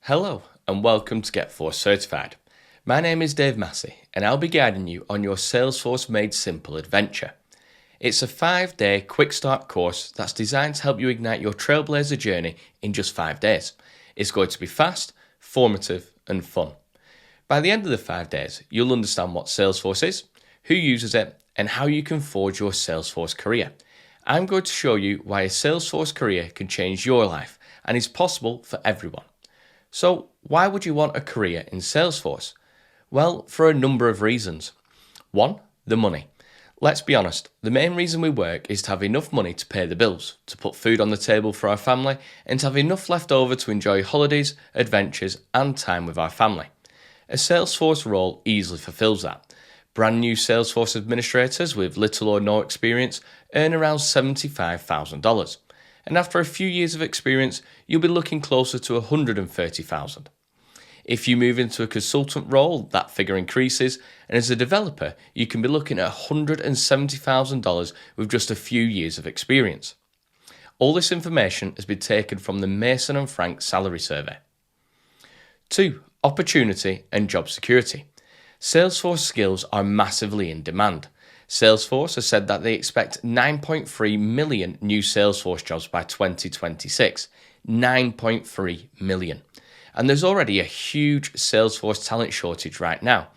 Hello and welcome to Get Force Certified. My name is Dave Massey and I'll be guiding you on your Salesforce Made Simple adventure. It's a 5-day quick start course that's designed to help you ignite your Trailblazer journey in just 5 days. It's going to be fast, formative and fun. By the end of the 5 days, you'll understand what Salesforce is, who uses it and how you can forge your Salesforce career. I'm going to show you why a Salesforce career can change your life and is possible for everyone. So why would you want a career in Salesforce? Well, for a number of reasons. 1, the money. Let's be honest, the main reason we work is to have enough money to pay the bills, to put food on the table for our family, and to have enough left over to enjoy holidays, adventures, and time with our family. A Salesforce role easily fulfills that. Brand new Salesforce administrators with little or no experience earn around $75,000. And after a few years of experience, you'll be looking closer to $130,000. If you move into a consultant role, that figure increases, and as a developer, you can be looking at $170,000 with just a few years of experience. All this information has been taken from the Mason & Frank salary survey. 2, opportunity and job security. Salesforce skills are massively in demand. Salesforce has said that they expect 9.3 million new Salesforce jobs by 2026. 9.3 million. And there's already a huge Salesforce talent shortage right now.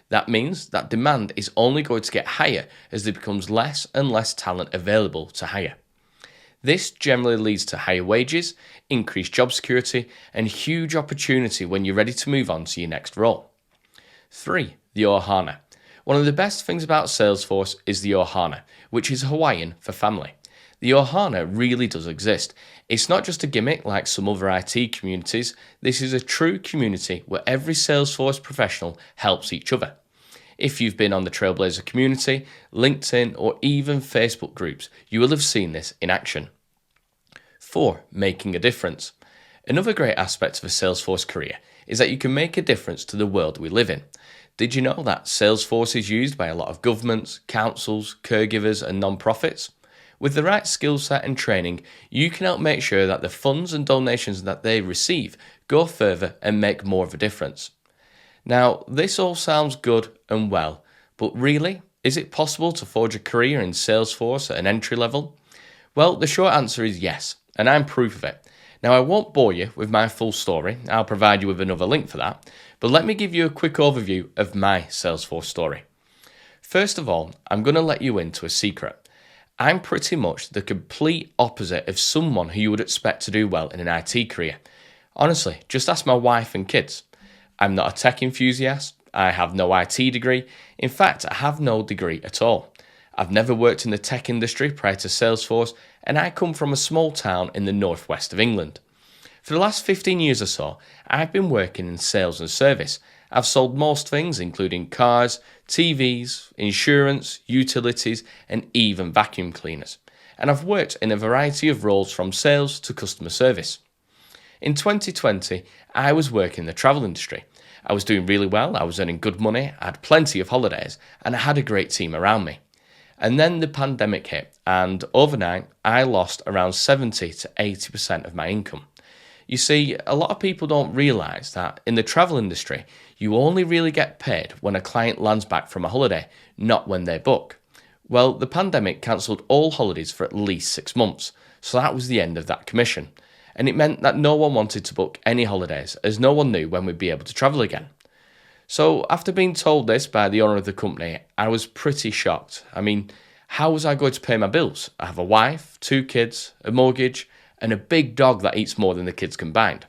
That means that demand is only going to get higher as there becomes less and less talent available to hire. This generally leads to higher wages, increased job security, and huge opportunity when you're ready to move on to your next role. 3, the Ohana. One of the best things about Salesforce is the Ohana, which is Hawaiian for family. The Ohana really does exist. It's not just a gimmick like some other IT communities. This is a true community where every Salesforce professional helps each other. If you've been on the Trailblazer community, LinkedIn, or even Facebook groups, you will have seen this in action. 4, making a difference. Another great aspect of a Salesforce career is that you can make a difference to the world we live in. Did you know that Salesforce is used by a lot of governments, councils, caregivers and non-profits? With the right skill set and training, you can help make sure that the funds and donations that they receive go further and make more of a difference. Now, this all sounds good and well, but really, is it possible to forge a career in Salesforce at an entry level? Well, the short answer is yes, and I'm proof of it. Now, I won't bore you with my full story. I'll provide you with another link for that. But let me give you a quick overview of my Salesforce story. First of all, I'm going to let you into a secret. I'm pretty much the complete opposite of someone who you would expect to do well in an IT career. Honestly, just ask my wife and kids. I'm not a tech enthusiast. I have no IT degree. In fact, I have no degree at all. I've never worked in the tech industry prior to Salesforce, and I come from a small town in the northwest of England. For the last 15 years or so, I've been working in sales and service. I've sold most things, including cars, TVs, insurance, utilities, and even vacuum cleaners. And I've worked in a variety of roles from sales to customer service. In 2020, I was working in the travel industry. I was doing really well, I was earning good money, I had plenty of holidays, and I had a great team around me. And then the pandemic hit, and overnight, I lost around 70 to 80% of my income. You see, a lot of people don't realise that in the travel industry, you only really get paid when a client lands back from a holiday, not when they book. Well, the pandemic cancelled all holidays for at least 6 months, so that was the end of that commission. And it meant that no one wanted to book any holidays, as no one knew when we'd be able to travel again. So after being told this by the owner of the company, I was pretty shocked. I mean, how was I going to pay my bills? I have a wife, 2 kids, a mortgage, and a big dog that eats more than the kids combined.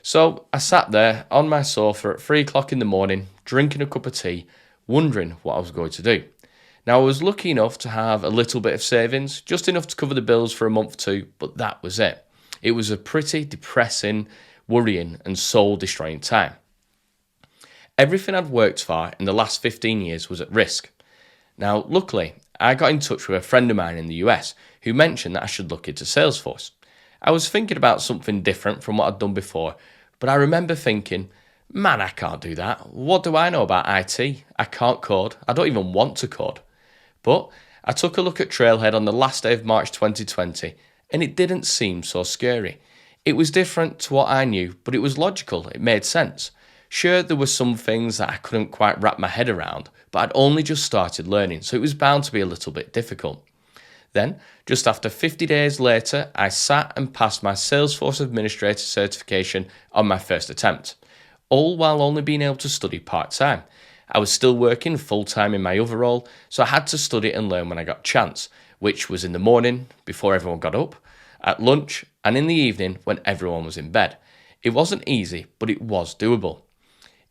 So I sat there on my sofa at 3 o'clock in the morning, drinking a cup of tea, wondering what I was going to do. Now, I was lucky enough to have a little bit of savings, just enough to cover the bills for a month or two, but that was it. It was a pretty depressing, worrying, and soul-destroying time. Everything I'd worked for in the last 15 years was at risk. Now, luckily, I got in touch with a friend of mine in the US who mentioned that I should look into Salesforce. I was thinking about something different from what I'd done before, but I remember thinking, man, I can't do that. What do I know about IT? I can't code. I don't even want to code. But I took a look at Trailhead on the last day of March 2020, and it didn't seem so scary. It was different to what I knew, but it was logical, it made sense. Sure, there were some things that I couldn't quite wrap my head around, but I'd only just started learning, so it was bound to be a little bit difficult. Then, just after 50 days later, I sat and passed my Salesforce Administrator certification on my first attempt, all while only being able to study part-time. I was still working full-time in my other role, so I had to study and learn when I got a chance, which was in the morning, before everyone got up, at lunch, and in the evening when everyone was in bed. It wasn't easy, but it was doable.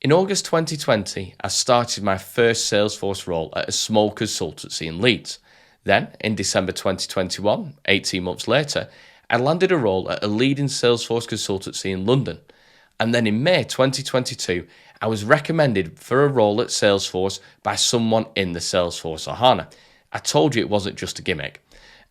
In August 2020, I started my first Salesforce role at a small consultancy in Leeds. Then, in December 2021, 18 months later, I landed a role at a leading Salesforce consultancy in London. And then in May 2022, I was recommended for a role at Salesforce by someone in the Salesforce Ohana. I told you it wasn't just a gimmick.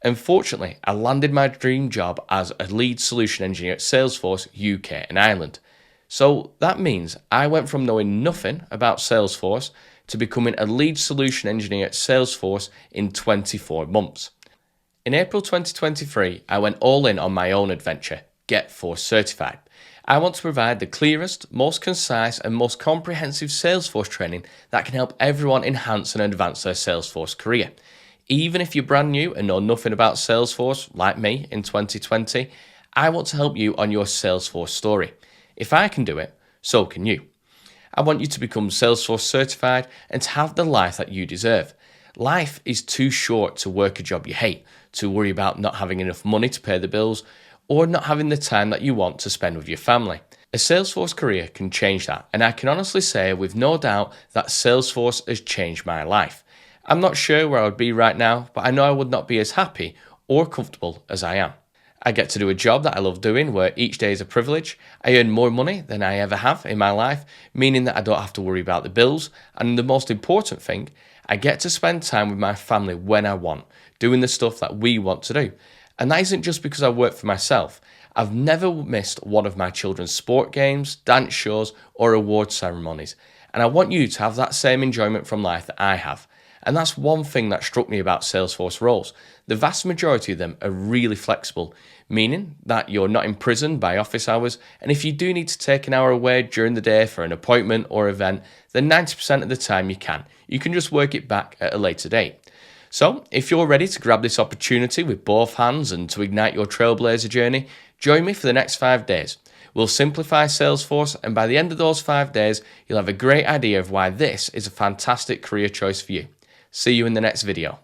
Unfortunately, I landed my dream job as a lead solution engineer at Salesforce UK and Ireland. So that means I went from knowing nothing about Salesforce to becoming a lead solution engineer at Salesforce in 24 months. In April 2023, I went all in on my own adventure, Get Force Certified. I want to provide the clearest, most concise and most comprehensive Salesforce training that can help everyone enhance and advance their Salesforce career. Even if you're brand new and know nothing about Salesforce, like me in 2020, I want to help you on your Salesforce story. If I can do it, so can you. I want you to become Salesforce certified and to have the life that you deserve. Life is too short to work a job you hate, to worry about not having enough money to pay the bills, or not having the time that you want to spend with your family. A Salesforce career can change that, and I can honestly say with no doubt that Salesforce has changed my life. I'm not sure where I would be right now, but I know I would not be as happy or comfortable as I am. I get to do a job that I love doing, where each day is a privilege. I earn more money than I ever have in my life, meaning that I don't have to worry about the bills. And the most important thing, I get to spend time with my family when I want, doing the stuff that we want to do. And that isn't just because I work for myself. I've never missed one of my children's sport games, dance shows, or award ceremonies. And I want you to have that same enjoyment from life that I have. And that's one thing that struck me about Salesforce roles. The vast majority of them are really flexible, meaning that you're not imprisoned by office hours, and if you do need to take an hour away during the day for an appointment or event, then 90% of the time you can. You can just work it back at a later date. So, if you're ready to grab this opportunity with both hands and to ignite your Trailblazer journey, join me for the next 5 days. We'll simplify Salesforce, and by the end of those 5 days, you'll have a great idea of why this is a fantastic career choice for you. See you in the next video.